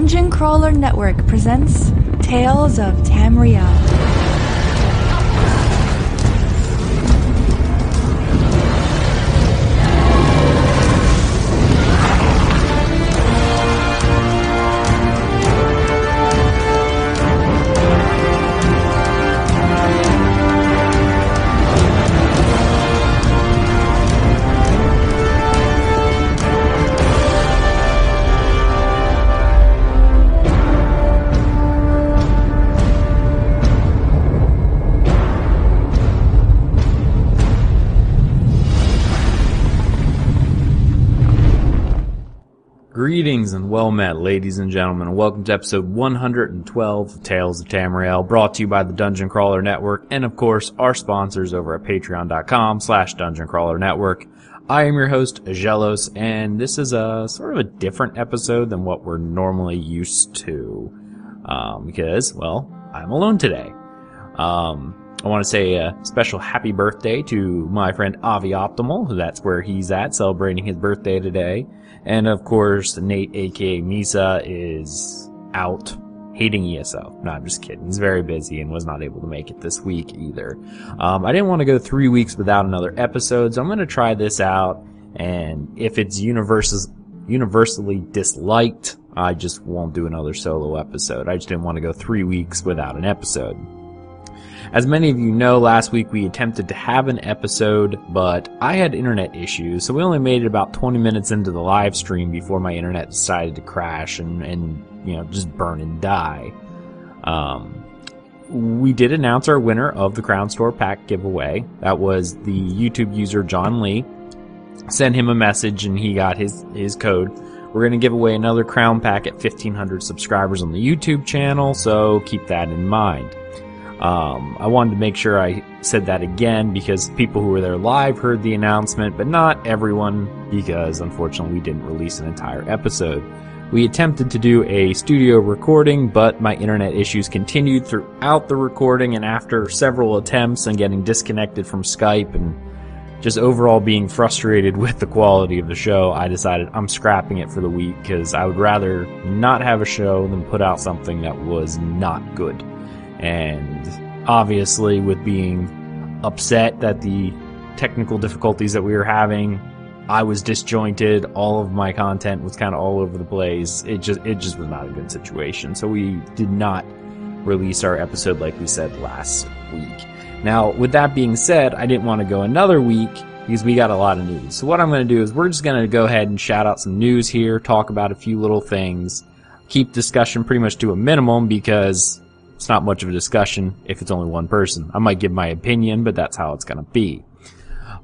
Dungeon Crawler Network presents Tales of Tamriel. Greetings and well met, ladies and gentlemen, and welcome to episode 112 of Tales of Tamriel, brought to you by the Dungeon Crawler Network, and of course, our sponsors over at patreon.com/Dungeon Crawler Network. I am your host, Aggelos, and this is a sort of a different episode than what we're normally used to, because, well, I'm alone today. I want to say a special happy birthday to my friend Avi Optimal. That's where he's at, celebrating his birthday today. And of course, Nate, aka Misa, is out hating ESO. No, I'm just kidding. He's very busy and was not able to make it this week either. I didn't want to go 3 weeks without another episode, so I'm going to try this out. And if it's universally disliked, I just won't do another solo episode. I just didn't want to go 3 weeks without an episode. As many of you know, last week we attempted to have an episode, but I had internet issues, so we only made it about 20 minutes into the live stream before my internet decided to crash and you know, just burn and die. We did announce our winner of the Crown Store pack giveaway. That was the YouTube user John Lee. Sent him a message and he got his code. We're going to give away another Crown pack at 1,500 subscribers on the YouTube channel, so keep that in mind. I wanted to make sure I said that again because people who were there live heard the announcement, but not everyone, because unfortunately we didn't release an entire episode. We attempted to do a studio recording, but my internet issues continued throughout the recording, and after several attempts and getting disconnected from Skype and just overall being frustrated with the quality of the show, I decided I'm scrapping it for the week because I would rather not have a show than put out something that was not good. And obviously, with being upset that the technical difficulties that we were having, I was disjointed. All of my content was kind of all over the place. It just was not a good situation. So we did not release our episode like we said last week. Now, with that being said, I didn't want to go another week because we got a lot of news. So what I'm going to do is we're just going to go ahead and shout out some news here, talk about a few little things, keep discussion pretty much to a minimum because it's not much of a discussion if it's only one person. I might give my opinion, but that's how it's going to be.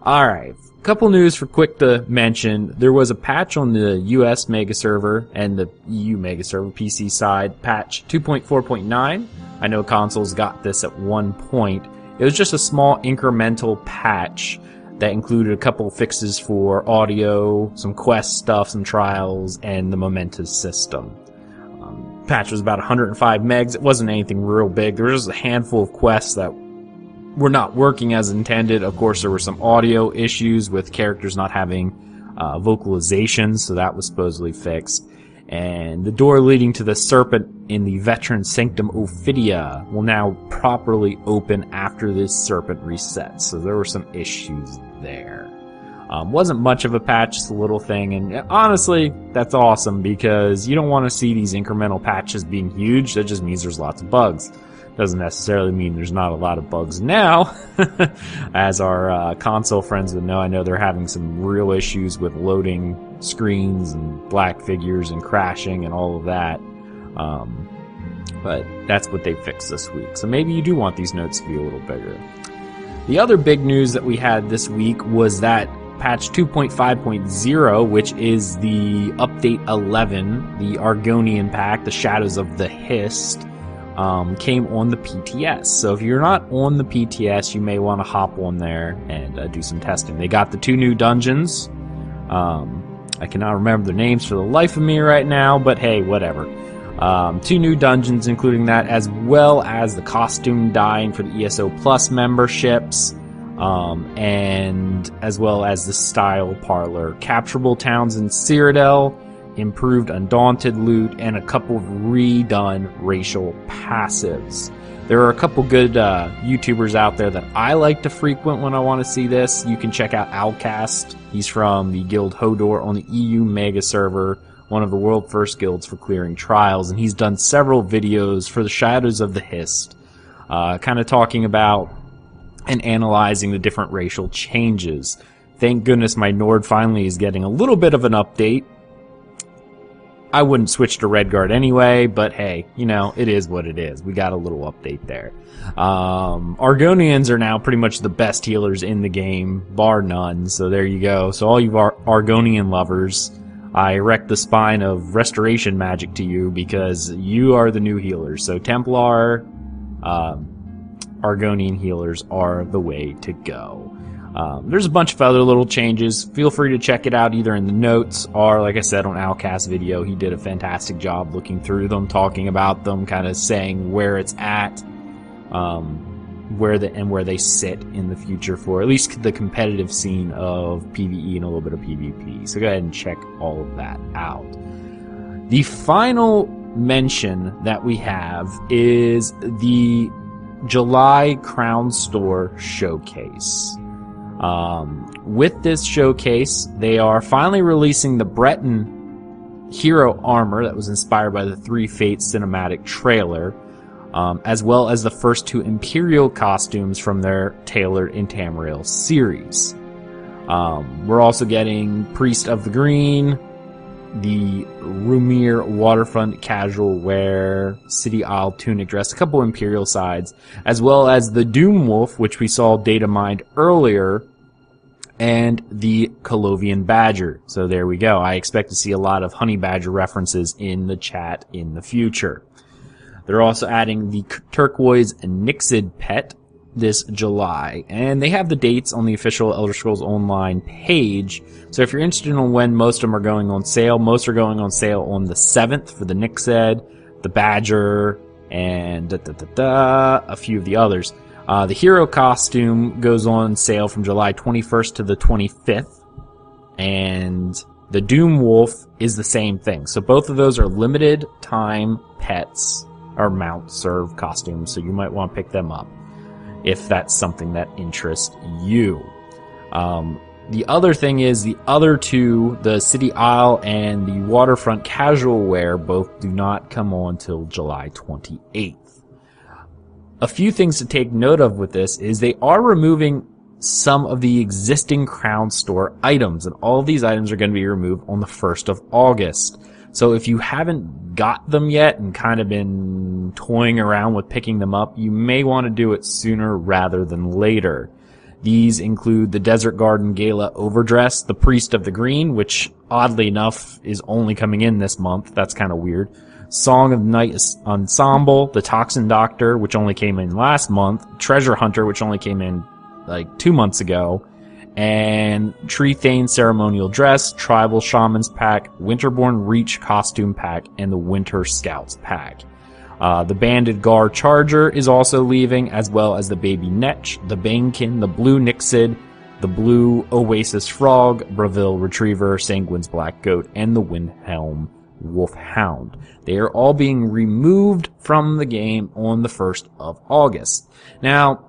Alright, a couple news for quick to mention. There was a patch on the US mega server and the EU mega server PC side, patch 2.4.9. I know consoles got this at one point. It was just a small incremental patch that included a couple fixes for audio, some quest stuff, some trials, and the momentous system. Patch was about 105 megs. It wasn't anything real big. There was just a handful of quests that were not working as intended. Of course, there were some audio issues with characters not having vocalizations, so that was supposedly fixed. And the door leading to the serpent in the veteran sanctum Ophidia will now properly open after this serpent resets. So there were some issues there. Wasn't much of a patch, just a little thing, and honestly, that's awesome because you don't want to see these incremental patches being huge. That just means there's lots of bugs. Doesn't necessarily mean there's not a lot of bugs now. As our console friends would know, I know they're having some real issues with loading screens and black figures and crashing and all of that. But that's what they fixed this week. So maybe you do want these notes to be a little bigger. The other big news that we had this week was that patch 2.5.0, which is the update 11, the Argonian pack, the Shadows of the Hist, came on the PTS. So if you're not on the PTS, you may want to hop on there and do some testing. They got the 2 new dungeons. I cannot remember their names for the life of me right now, but hey, whatever. 2 new dungeons, including that, as well as the costume dyeing for the ESO Plus memberships. And as well as the style parlor, Capturable Towns in Cyrodiil, improved Undaunted loot, and a couple of redone racial passives. There are a couple good YouTubers out there that I like to frequent when I want to see this. You can check out Outcast. He's from the Guild Hodor on the EU Mega server, one of the world first guilds for clearing trials, and he's done several videos for the Shadows of the Hist, kind of talking about and analyzing the different racial changes. Thank goodness my Nord finally is getting a little bit of an update. I wouldn't switch to Redguard anyway, but hey, you know, it is what it is. We got a little update there. Argonians are now pretty much the best healers in the game, bar none, so there you go. So all you Argonian lovers, I erect the spine of restoration magic to you because you are the new healers. So Templar, Argonian healers are the way to go. There's a bunch of other little changes. Feel free to check it out either in the notes or, like I said, on Outcast's video. He did a fantastic job looking through them, talking about them, kind of saying where it's at, where they sit in the future for at least the competitive scene of PvE and a little bit of PvP. So go ahead and check all of that out. The final mention that we have is the July Crown Store Showcase. With this showcase, they are finally releasing the Breton hero armor that was inspired by the Three Fates cinematic trailer, as well as the first two Imperial costumes from their Tales of Tamriel series. We're also getting Priest of the Green, the Rumir waterfront casual wear, Cyrodiil tunic dress, a couple Imperial sides, as well as the Doom Wolf, which we saw data mined earlier, and the Colovian Badger. So there we go. I expect to see a lot of Honey Badger references in the chat in the future. They're also adding the Turquoise Nixid pet this July, and they have the dates on the official Elder Scrolls Online page. So if you're interested in when most of them are going on sale, most are going on sale on the 7th for the Nixed, the Badger, and a few of the others. The hero costume goes on sale from July 21st to the 25th, and the Doom Wolf is the same thing. So both of those are limited time pets, or mount serve costumes, so you might want to pick them up if that's something that interests you. The other thing is the other two, the Cyrodiil and the Waterfront Casual Wear, both do not come on till July 28th. A few things to take note of with this is they are removing some of the existing Crown Store items, and all of these items are going to be removed on the 1st of August. So if you haven't got them yet and kind of been toying around with picking them up, you may want to do it sooner rather than later. These include the Desert Garden Gala Overdress, the Priest of the Green, which oddly enough is only coming in this month. That's kind of weird. Song of the Night Ensemble, the Toxin Doctor, which only came in last month, Treasure Hunter, which only came in like 2 months ago, and Tree Thane Ceremonial Dress, Tribal Shamans Pack, Winterborn Reach Costume Pack, and the Winter Scouts Pack. The Banded Gar Charger is also leaving, as well as the Baby Netch, the Banekin, the Blue Nixid, the Blue Oasis Frog, Bravil Retriever, Sanguine's Black Goat, and the Windhelm Wolfhound. They are all being removed from the game on the 1st of August. Now,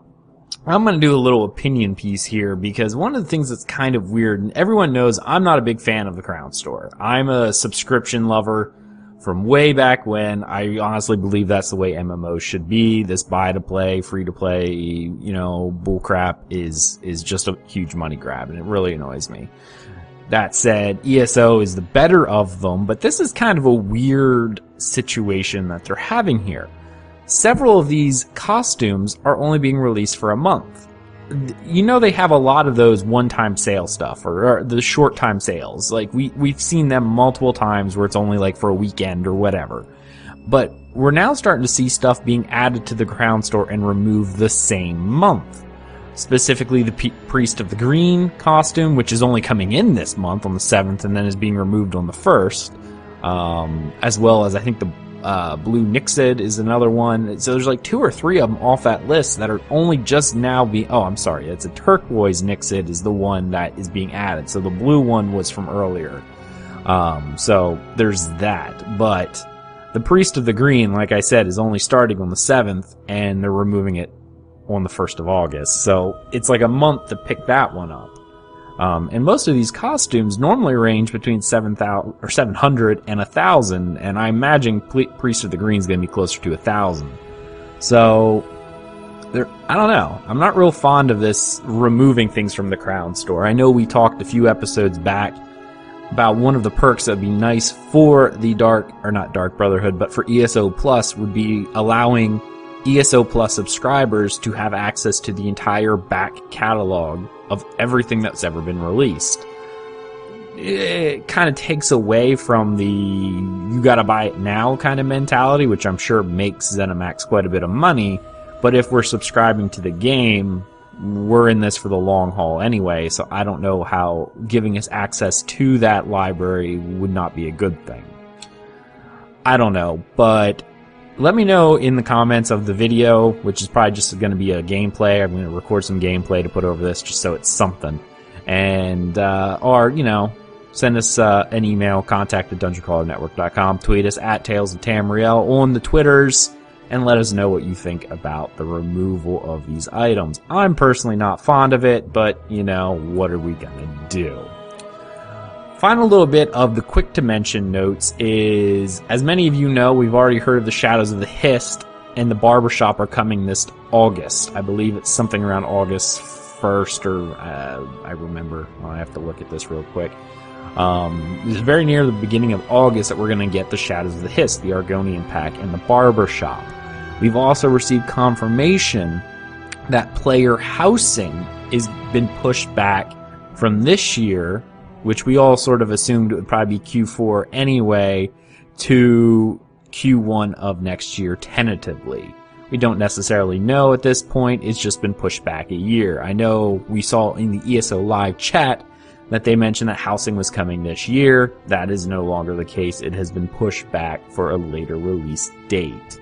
I'm going to do a little opinion piece here, because one of the things that's kind of weird, and everyone knows I'm not a big fan of the Crown Store. I'm a subscription lover from way back when. I honestly believe that's the way MMOs should be. This buy-to-play, free-to-play, you know, bullcrap is just a huge money grab, and it really annoys me. That said, ESO is the better of them, but this is kind of a weird situation that they're having here. Several of these costumes are only being released for a month. You know, they have a lot of those one-time sale stuff, or the short-time sales. Like, we've seen them multiple times where it's only like for a weekend or whatever. But we're now starting to see stuff being added to the Crown Store and removed the same month. Specifically, the Priest of the Green costume, which is only coming in this month on the 7th and then is being removed on the 1st. As well as, I think, the Blue Nixid is another one. So there's like 2 or 3 of them off that list that are only just now being... Oh, I'm sorry. It's a Turquoise Nixid is the one that is being added. So the blue one was from earlier. So there's that. But the Priest of the Green, like I said, is only starting on the 7th, and they're removing it on the 1st of August. So it's like a month to pick that one up. And most of these costumes normally range between 7,000 or 700 and 1,000, and I imagine Priest of the Green is going to be closer to 1,000. So I don't know. I'm not real fond of this removing things from the Crown Store. I know we talked a few episodes back about one of the perks that would be nice for the not Dark Brotherhood, but for ESO Plus would be allowing ESO Plus subscribers to have access to the entire back catalog of everything that's ever been released. It kind of takes away from the you gotta buy it now kind of mentality, which I'm sure makes ZeniMax quite a bit of money. But if we're subscribing to the game, we're in this for the long haul anyway, so I don't know how giving us access to that library would not be a good thing. I don't know, but let me know in the comments of the video, which is probably just going to be a gameplay. I'm going to record some gameplay to put over this just so it's something. And, or, you know, send us an email, contact@dungeoncrawlernetwork.com, tweet us at Tales of Tamriel on the Twitters, and let us know what you think about the removal of these items. I'm personally not fond of it, but, you know, what are we gonna do? Final little bit of the quick to mention notes is, as many of you know, we've already heard of the Shadows of the Hist, and the Barbershop are coming this August. I believe it's something around August 1st, or I remember. I have to look at this real quick. It's very near the beginning of August that we're going to get the Shadows of the Hist, the Argonian pack, and the Barbershop. We've also received confirmation that player housing has been pushed back from this year, which we all sort of assumed it would probably be Q4 anyway, to Q1 of next year tentatively. We don't necessarily know at this point. It's just been pushed back a year. I know we saw in the ESO live chat that they mentioned that housing was coming this year. That is no longer the case. It has been pushed back for a later release date.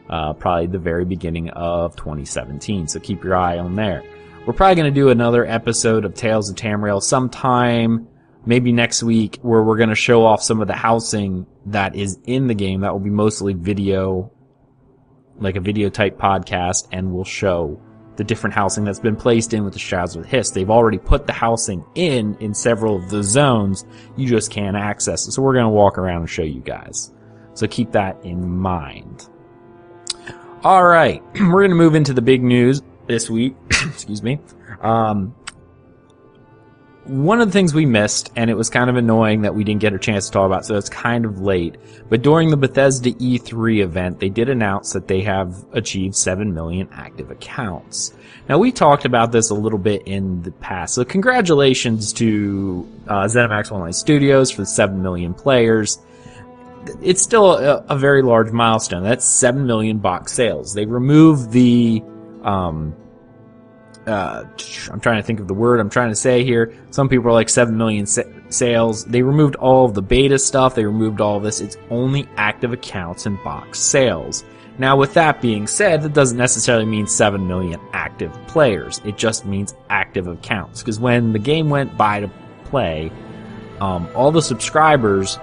Probably the very beginning of 2017. So keep your eye on there. We're probably going to do another episode of Tales of Tamriel sometime, maybe next week, where we're going to show off some of the housing that is in the game. That will be mostly video, like a video type podcast, and we'll show the different housing that's been placed in with the Shadows of the Hist. They've already put the housing in several of the zones. You just can't access it. So we're going to walk around and show you guys. So keep that in mind. All right, we're going to move into the big news this week. Excuse me. One of the things we missed, and it was kind of annoying that we didn't get a chance to talk about, so it's kind of late, but during the Bethesda E3 event, they did announce that they have achieved 7 million active accounts. Now, we talked about this a little bit in the past, so congratulations to ZeniMax Online Studios for the 7 million players. It's still a very large milestone. That's 7 million box sales. They removed the I'm trying to think of the word I'm trying to say here. Some people are like 7 million sales. They removed all of the beta stuff. They removed all of this. It's only active accounts and box sales. Now, with that being said, that doesn't necessarily mean 7 million active players. It just means active accounts. Because when the game went buy to play, all the subscribers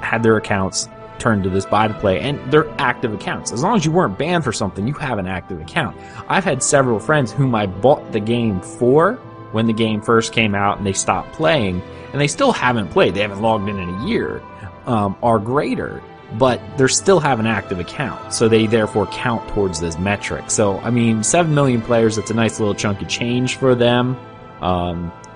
had their accounts turned to this buy to play, and they're active accounts. As long as you weren't banned for something, you have an active account. I've had several friends whom I bought the game for when the game first came out and they stopped playing, and they still haven't played. They haven't logged in a year, or greater, but they still have an active account, so they therefore count towards this metric. So, I mean, 7 million players, that's a nice little chunk of change for them.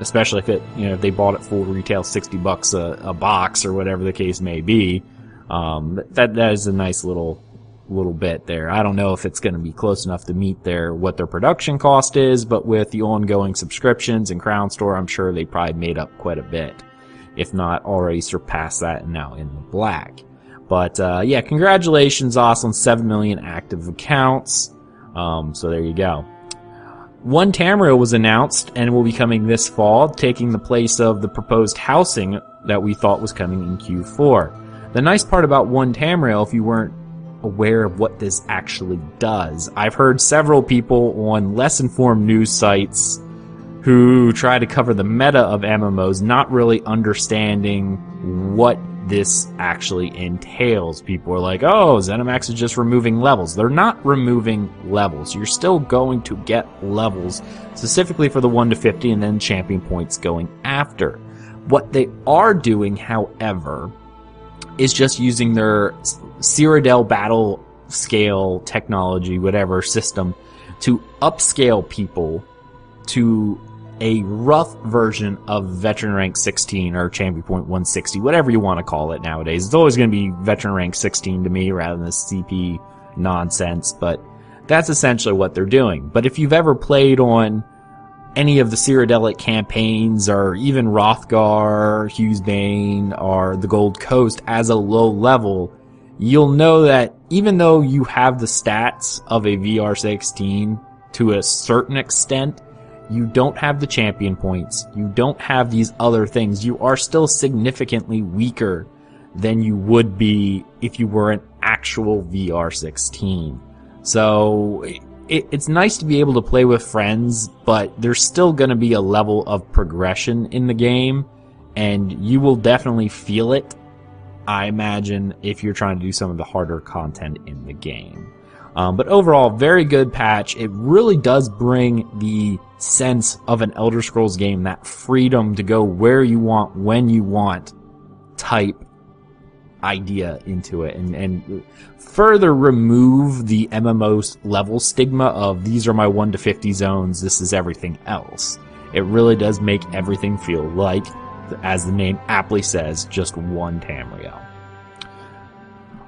Especially if if they bought it full retail, $60 a box or whatever the case may be. That is a nice little bit there. I don't know if it's going to be close enough to meet what their production cost is, but with the ongoing subscriptions and Crown Store, I'm sure they probably made up quite a bit, if not already surpassed that and now in the black. But yeah, congratulations, awesome, 7 million active accounts. So there you go. One Tamriel was announced and will be coming this fall, taking the place of the proposed housing that we thought was coming in Q4. The nice part about One Tamriel, if you weren't aware of what this actually does, I've heard several people on less informed news sites who try to cover the meta of MMOs, not really understanding what this actually entails. People are like, oh, ZeniMax is just removing levels. They're not removing levels. You're still going to get levels specifically for the 1 to 50 and then champion points going after. What they are doing, however, is just using their Cyrodiil battle scale technology, whatever system, to upscale people to a rough version of veteran rank 16 or champion point 160, whatever you want to call it nowadays. It's always going to be veteran rank 16 to me rather than this CP nonsense, but that's essentially what they're doing. But if you've ever played on any of the Cyrodiilic campaigns, or even Hrothgar, Hughesbane, or the Gold Coast as a low level, you'll know that even though you have the stats of a VR16 to a certain extent, you don't have the champion points, you don't have these other things, you are still significantly weaker than you would be if you were an actual VR16. So it's nice to be able to play with friends, but there's still going to be a level of progression in the game, and you will definitely feel it, I imagine, if you're trying to do some of the harder content in the game. But overall, very good patch. It really does bring the sense of an Elder Scrolls game, that freedom to go where you want, when you want type idea into it, and further remove the MMO level stigma of these are my 1 to 50 zones, this is everything else. It really does make everything feel like, as the name aptly says, just one Tamriel.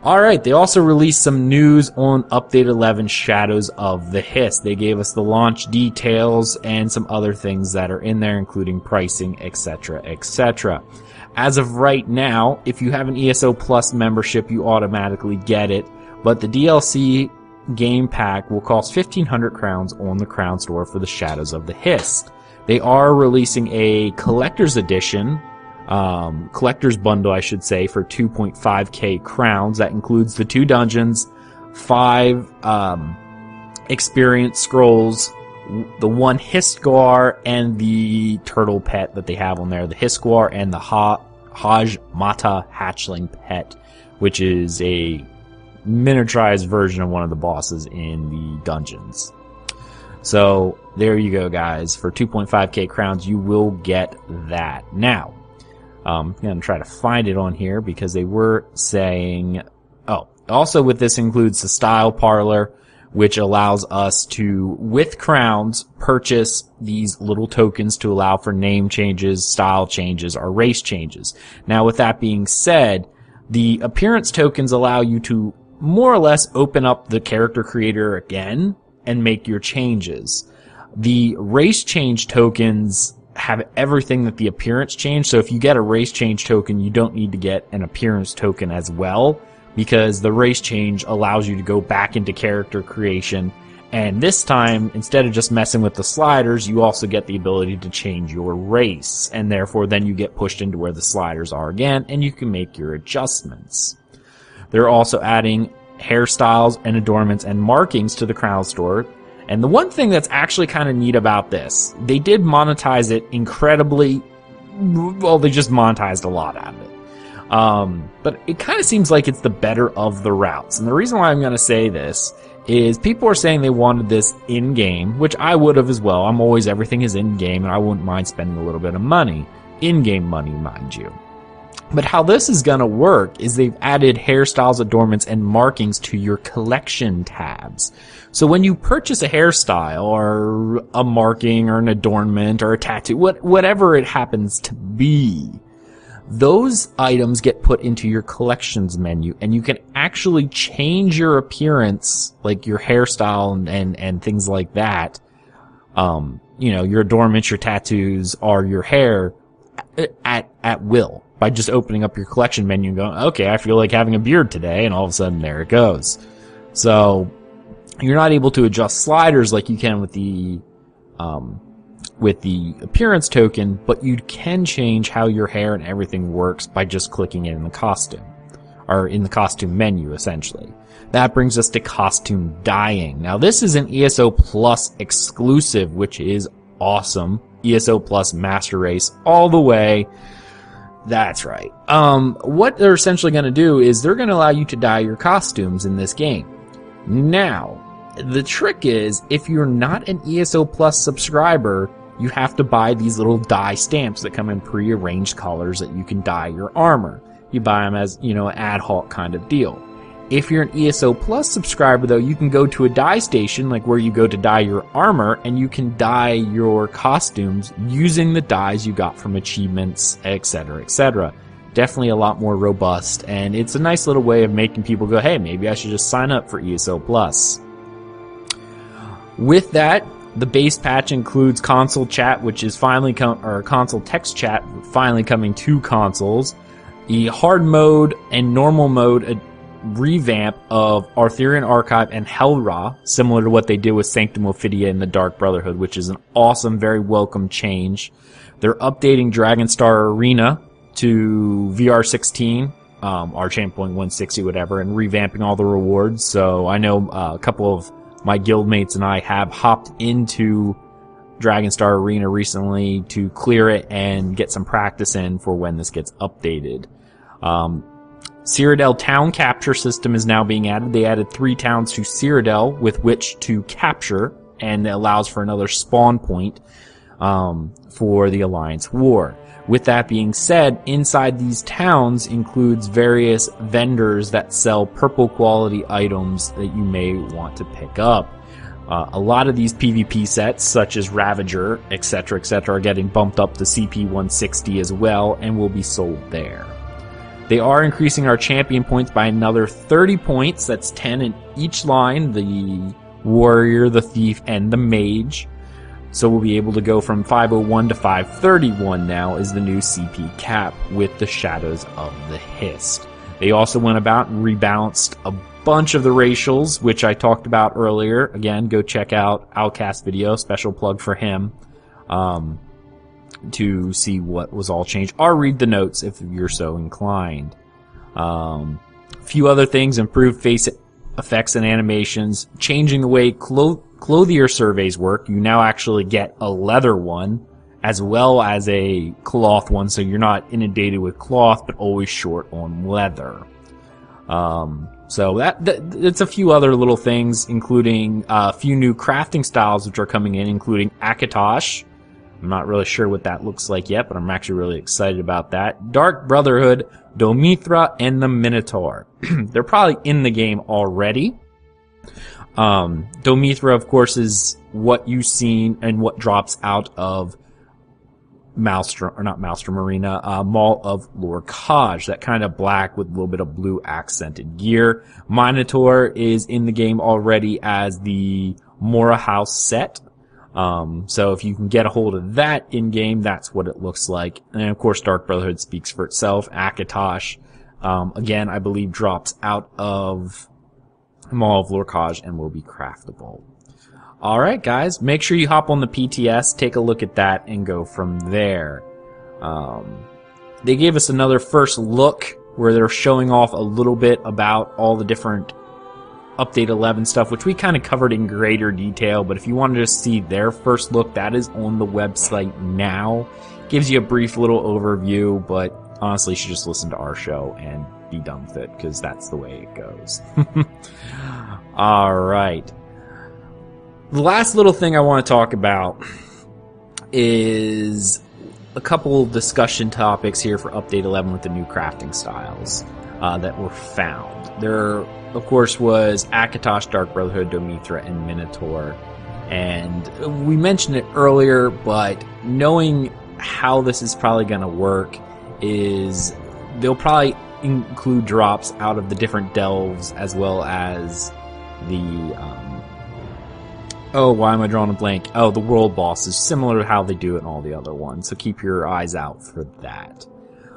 Alright, they also released some news on Update 11 Shadows of the Hist. They gave us the launch details and some other things that are in there, including pricing, etc., etc. As of right now, if you have an ESO Plus membership, you automatically get it, but the DLC game pack will cost 1,500 crowns on the Crown Store for the Shadows of the Hist. They are releasing a collector's edition, collector's bundle, I should say, for 2.5k crowns. That includes the 2 dungeons, 5 experience scrolls, the 1 Histguar, and the turtle pet that they have on there, the Histguar and the Haj Mata hatchling pet, which is a miniaturized version of one of the bosses in the dungeons. So there you go, guys. For 2.5k crowns, you will get that. Now, I'm going to try to find it on here because they were saying... Oh, also with this includes the Style Parlor, which allows us to, with crowns, purchase these little tokens to allow for name changes, style changes, or race changes. Now, with that being said, the appearance tokens allow you to more or less open up the character creator again and make your changes. The race change tokens have everything that the appearance change. So if you get a race change token, you don't need to get an appearance token as well, because the race change allows you to go back into character creation. And this time, instead of just messing with the sliders, you also get the ability to change your race. And therefore, then you get pushed into where the sliders are again, and you can make your adjustments. They're also adding hairstyles and adornments and markings to the Crown Store. And the one thing that's actually kind of neat about this, they did monetize it incredibly, well, they just monetized a lot out of it. But it kind of seems like it's the better of the routes. And the reason why I'm going to say this is people are saying they wanted this in-game, which I would have as well. I'm always, everything is in-game, and I wouldn't mind spending a little bit of money. In-game money, mind you. But how this is going to work is they've added hairstyles, adornments, and markings to your collection tabs. So when you purchase a hairstyle or a marking or an adornment or a tattoo, whatever it happens to be, those items get put into your collections menu, and you can actually change your appearance, like your hairstyle and things like that. You know, your adornments, your tattoos, or your hair at will, by just opening up your collection menu and going, okay, I feel like having a beard today, and all of a sudden there it goes. So you're not able to adjust sliders like you can with the appearance token, but you can change how your hair and everything works by just clicking it in the costume, or in the costume menu, essentially. That brings us to costume dyeing. Now, this is an ESO Plus exclusive, which is awesome. ESO Plus Master Race all the way. That's right. What they're essentially going to do is they're going to allow you to dye your costumes in this game. Now, the trick is, if you're not an ESO Plus subscriber, you have to buy these little dye stamps that come in pre-arranged colors that you can dye your armor. You buy them as, an ad hoc kind of deal. If you're an ESO Plus subscriber, though, you can go to a dye station, like where you go to dye your armor, and you can dye your costumes using the dyes you got from achievements, etc., etc. Definitely a lot more robust, and it's a nice little way of making people go, hey, maybe I should just sign up for ESO Plus. With that, the base patch includes console chat, which is finally console text chat, finally coming to consoles. The hard mode and normal mode revamp of Arthurian Archive and Hel Ra, similar to what they did with Sanctum Ophidia and the Dark Brotherhood, which is an awesome, very welcome change. They're updating Dragonstar Arena to VR16, Archant Point 160, whatever, and revamping all the rewards. So I know a couple of my guildmates and I have hopped into Dragonstar Arena recently to clear it and get some practice in for when this gets updated. Cyrodiil town capture system is now being added. They added 3 towns to Cyrodiil with which to capture, and it allows for another spawn point for the Alliance War. With that being said, inside these towns includes various vendors that sell purple quality items that you may want to pick up. A lot of these PvP sets, such as Ravager, etc., are getting bumped up to CP 160 as well, and will be sold there. They are increasing our champion points by another 30 points. That's 10 in each line, the warrior, the thief, and the mage. So we'll be able to go from 501 to 531 now is the new CP cap with the Shadows of the Hist. They also went about and rebalanced a bunch of the racials, which I talked about earlier. Again, go check out Outcast video, special plug for him, to see what was all changed, or read the notes if you're so inclined. A few other things: improved face effects and animations, changing the way clothier surveys work. You now actually get a leather one as well as a cloth one, so you're not inundated with cloth but always short on leather. So it's a few other little things, including a few new crafting styles which are coming in, including Akatosh. I'm not really sure what that looks like yet, but I'm actually really excited about that. Dark Brotherhood, Domithra, and the Minotaur. They're probably in the game already. Domithra, of course, is what you've seen and what drops out of Maelstrom Arena, Maul of Lorcage, that kind of black with a little bit of blue accented gear. Minotaur is in the game already as the Mora House set. So if you can get a hold of that in game, that's what it looks like. And of course, Dark Brotherhood speaks for itself. Akatosh, again, I believe drops out of Maul of Lorcage and will be craftable. Alright guys, make sure you hop on the PTS, take a look at that, and go from there. They gave us another first look where they're showing off a little bit about all the different Update 11 stuff, which we kind of covered in greater detail, but if you wanted to see their first look, that is on the website now. Gives you a brief little overview, but honestly, you should just listen to our show and be done with it, because that's the way it goes. Alright. The last little thing I want to talk about is a couple discussion topics here for Update 11 with the new crafting styles that were found. There, of course, was Akatosh, Dark Brotherhood, Domithra, and Minotaur. And we mentioned it earlier, but knowing how this is probably going to work is they'll probably include drops out of the different delves as well as the... oh, why am I drawing a blank? Oh, the world boss is similar to how they do it in all the other ones, so keep your eyes out for that.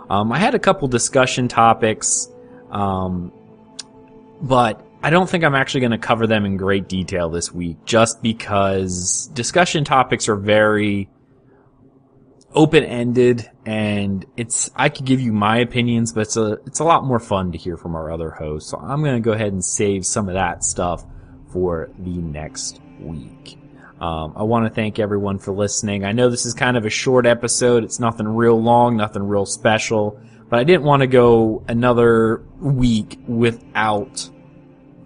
I had a couple discussion topics, but I don't think I'm actually going to cover them in great detail this week, just because discussion topics are very open-ended, and I could give you my opinions, but it's a lot more fun to hear from our other hosts, so I'm going to go ahead and save some of that stuff for the next week. I want to thank everyone for listening. I know this is kind of a short episode. It's nothing real long, nothing real special, but I didn't want to go another week without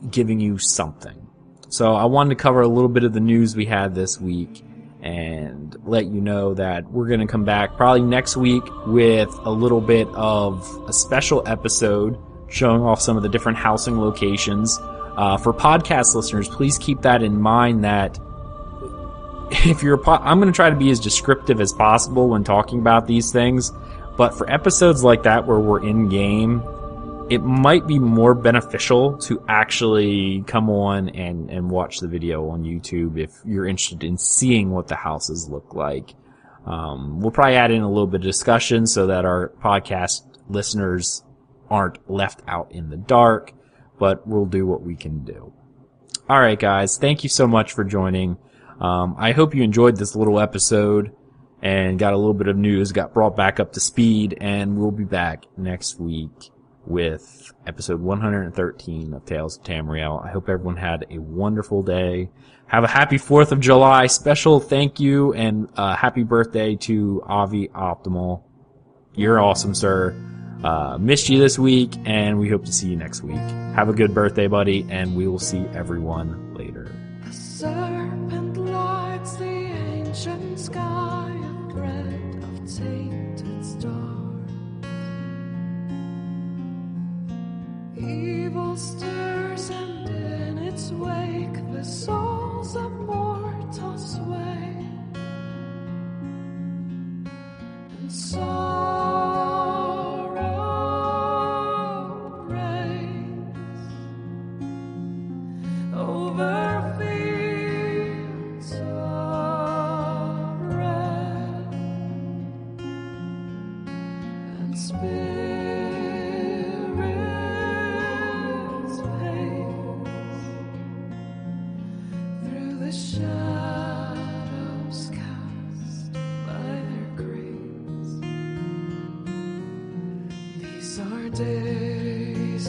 giving you something. So I wanted to cover a little bit of the news we had this week and let you know that we're going to come back probably next week with a little bit of a special episode showing off some of the different housing locations. For podcast listeners, please keep that in mind that if you're I'm going to try to be as descriptive as possible when talking about these things, but for episodes like that where we're in game, it might be more beneficial to actually come on and watch the video on YouTube if you're interested in seeing what the houses look like. We'll probably add in a little bit of discussion so that our podcast listeners aren't left out in the dark, but we'll do what we can do. All right, guys, thank you so much for joining. I hope you enjoyed this little episode and got a little bit of news, got brought back up to speed, and we'll be back next week with episode 113 of Tales of Tamriel. I hope everyone had a wonderful day. Have a happy 4th of July. Special thank you and happy birthday to Avi Optimal. You're awesome, sir. Missed you this week, and we hope to see you next week. Have a good birthday, buddy, and we will see everyone later. The serpent lights the ancient sky of red, of tainted stars. Evil stirs, and in its wake the souls of mortals sway. And sorrow reigns over fields of red, and spirits pace through the shadows cast by their graves. These are days